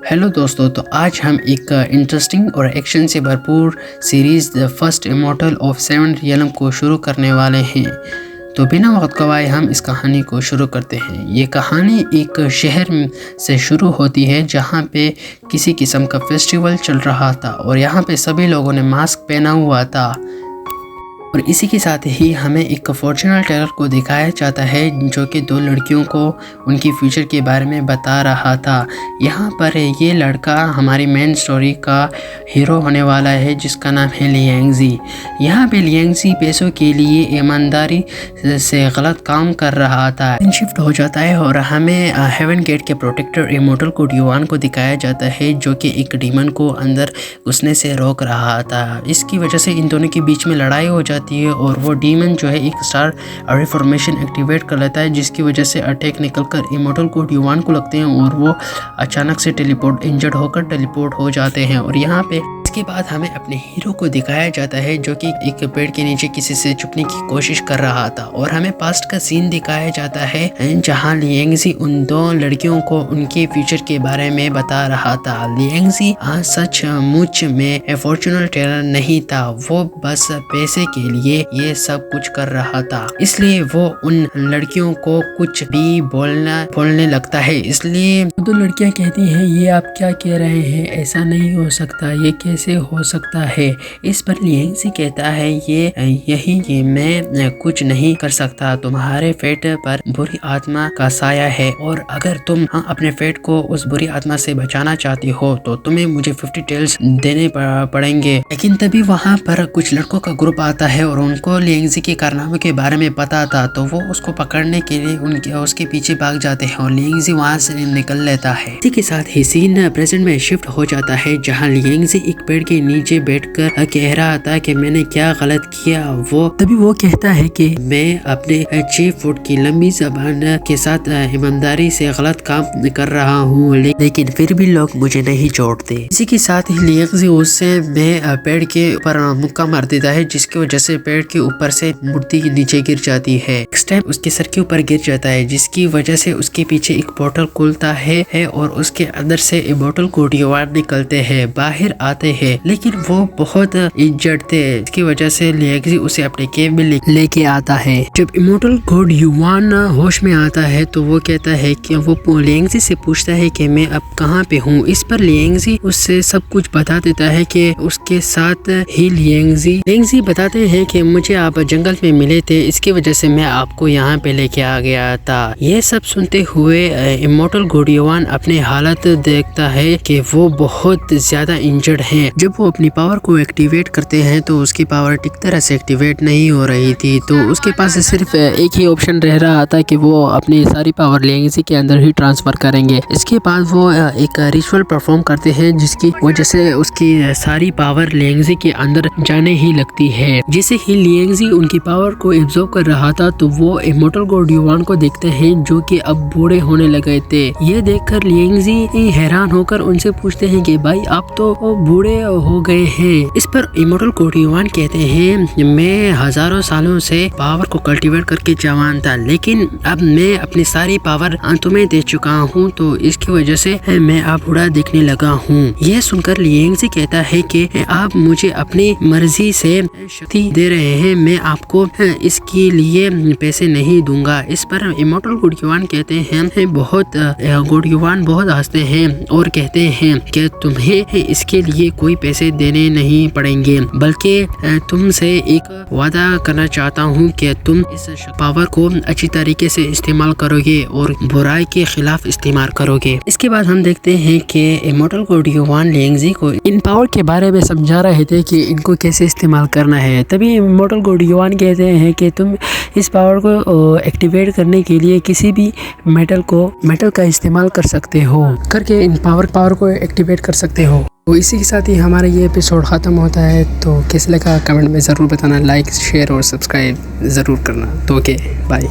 Hello दोस्तों, तो आज हम एक इंटरेस्टिंग और एक्शन से भरपूर series the first immortal of seven realm को शुरू करने वाले हैं। तो बिना वक्त गवाए हम इस कहानी को शुरू करते हैं। ये कहानी एक शहर से शुरू होती है जहाँ पे किसी किस्म का फेस्टिवल चल रहा था और यहाँ पे सभी लोगों ने मास्क पहना हुआ था। और इसी के साथ ही हमें एक फॉर्चूनर टेलर को दिखाया जाता है जो कि दो लड़कियों को उनकी फ्यूचर के बारे में बता रहा था। यहाँ पर ये लड़का हमारी मेन स्टोरी का हीरो होने वाला है जिसका नाम है लियांगजी। यहाँ पे लियांगजी पैसों के लिए ईमानदारी से गलत काम कर रहा था। शिफ्ट हो जाता है और हमें हेवन गेट के प्रोटेक्टर इमॉर्टल कोड युआन को दिखाया जाता है जो कि एक डीमन को अंदर घुसने से रोक रहा था। इसकी वजह से इन दोनों के बीच में लड़ाई हो जाती है और वो डीमन जो है एक स्टार रिफॉर्मेशन एक्टिवेट कर लेता है जिसकी वजह से अटैक निकलकर इमॉर्टल कोड युआन को लगते हैं और वो अचानक से इंजर्ड होकर टेलीपोर्ट हो जाते हैं। और यहाँ पे इसके बाद हमें अपने हीरो को दिखाया जाता है जो कि एक पेड़ के नीचे किसी से छुपने की कोशिश कर रहा था और हमें पास्ट का सीन दिखाया जाता है जहां लियांगजी उन दो लड़कियों को उनके फ्यूचर के बारे में बता रहा था। लियांगजी सचमुच में फॉर्चूनर टेलर नहीं था, वो बस पैसे के लिए ये सब कुछ कर रहा था। इसलिए वो उन लड़कियों को कुछ भी बोलने लगता है। इसलिए दो लड़कियां कहती हैं ये आप क्या कह रहे हैं, ऐसा नहीं हो सकता, ये कैसे हो सकता है। इस पर लियांगजी कहता है यही कि मैं कुछ नहीं कर सकता, तुम्हारे फेट पर बुरी आत्मा का साया है और अगर तुम अपने फेट को उस बुरी आत्मा से बचाना चाहती हो तो तुम्हें मुझे 50 टेल्स देने पड़ेंगे। लेकिन तभी वहाँ पर कुछ लड़कों का ग्रुप आता है और उनको लियांगजी के कारनामे के बारे में पता था तो वो उसको पकड़ने के लिए उसके पीछे भाग जाते हैं और लियांगजी वहाँ से निकल लेता है। इसी के साथ ही सीन प्रेजेंट में शिफ्ट हो जाता है जहाँ लियांगजी एक पेड़ के नीचे बैठकर कह रहा था कि मैंने क्या गलत किया। तभी वो कहता है कि मैं अपने 6 फुट की लंबी जबान के साथ ईमानदारी से गलत काम कर रहा हूँ लेकिन फिर भी लोग मुझे नहीं छोड़ते। इसी के साथ ही लियांगजी उससे पेड़ के ऊपर मुक्का मार देता है जिसकी वजह से पेड़ के ऊपर से मूर्ति नीचे गिर जाती है। नेक्स्ट टाइम उसके सर के ऊपर गिर जाता है जिसकी वजह से उसके पीछे एक पोर्टल खुलता है और उसके अंदर से इमॉर्टल कोड युआन निकलते हैं, बाहर आते हैं लेकिन वो बहुत इंजर्ड थे। इसकी वजह से लियांगजी उसे अपने केव में लेके आता है। जब इमॉर्टल कोड युआन होश में आता है तो वो कहता है कि वो लियांगजी से पूछता है कि मैं अब कहाँ पे हूँ। इस पर लियांगजी उससे सब कुछ बता देता है कि उसके साथ ही लियांगजी बताते हैं कि मुझे आप जंगल में मिले थे, इसकी वजह से मैं आपको यहाँ पे लेके आ गया था। ये सब सुनते हुए इमॉर्टल कोड युआन अपनी हालत देखता है कि वो बहुत ज्यादा इंजर्ड है। जब वो अपनी पावर को एक्टिवेट करते हैं तो उसकी पावर ठीक तरह से एक्टिवेट नहीं हो रही थी तो उसके पास सिर्फ एक ही ऑप्शन रह रहा था कि वो अपनी सारी पावर लियांगजी के अंदर ही ट्रांसफर करेंगे। इसके बाद वो एक रिचुअल परफॉर्म करते हैं जिसकी वजह से उसकी सारी पावर लियांगजी के अंदर जाने ही लगती है। जैसे ही लियांगजी उनकी पावर को एब्जॉर्ब कर रहा था तो वो इमॉर्टल कोड युआन को देखते हैं जो कि अब बूढ़े होने लगे थे। ये देखकर लियांगजी हैरान होकर उनसे पूछते हैं कि भाई आप तो बूढ़े हो गए हैं। इस पर इमॉर्टल कोड युआन कहते हैं मैं हजारों सालों से पावर को कल्टीवेट करके जवान था लेकिन अब मैं अपनी सारी पावर तुम्हें दे चुका हूँ तो इसकी वजह से मैं अब बूढ़ा दिखने लगा हूँ। यह सुनकर लियांगजी कहता है कि आप मुझे अपनी मर्जी से शक्ति दे रहे हैं, मैं आपको इसके लिए पैसे नहीं दूंगा। इस पर इमॉर्टल कोड युआन कहते हैं कोड युआन बहुत हंसते हैं और कहते हैं कि तुम्हें इसके लिए कोई पैसे देने नहीं पड़ेंगे बल्कि तुमसे एक वादा करना चाहता हूँ कि तुम इस पावर को अच्छी तरीके से इस्तेमाल करोगे और बुराई के खिलाफ इस्तेमाल करोगे। इसके बाद हम देखते हैं कि इमॉर्टल कोड युआन लियांगजी को इन पावर के बारे में समझा रहे थे कि इनको कैसे इस्तेमाल करना है। तभी इमॉर्टल कोड युआन कहते हैं कि तुम इस पावर को एक्टिवेट करने के लिए किसी भी मेटल का इस्तेमाल कर सकते हो, करके इन पावर को एक्टिवेट कर सकते हो। तो इसी के साथ ही हमारा ये एपिसोड ख़त्म होता है। तो कैसे लगा कमेंट में ज़रूर बताना, लाइक शेयर और सब्सक्राइब ज़रूर करना। तो ओके बाय।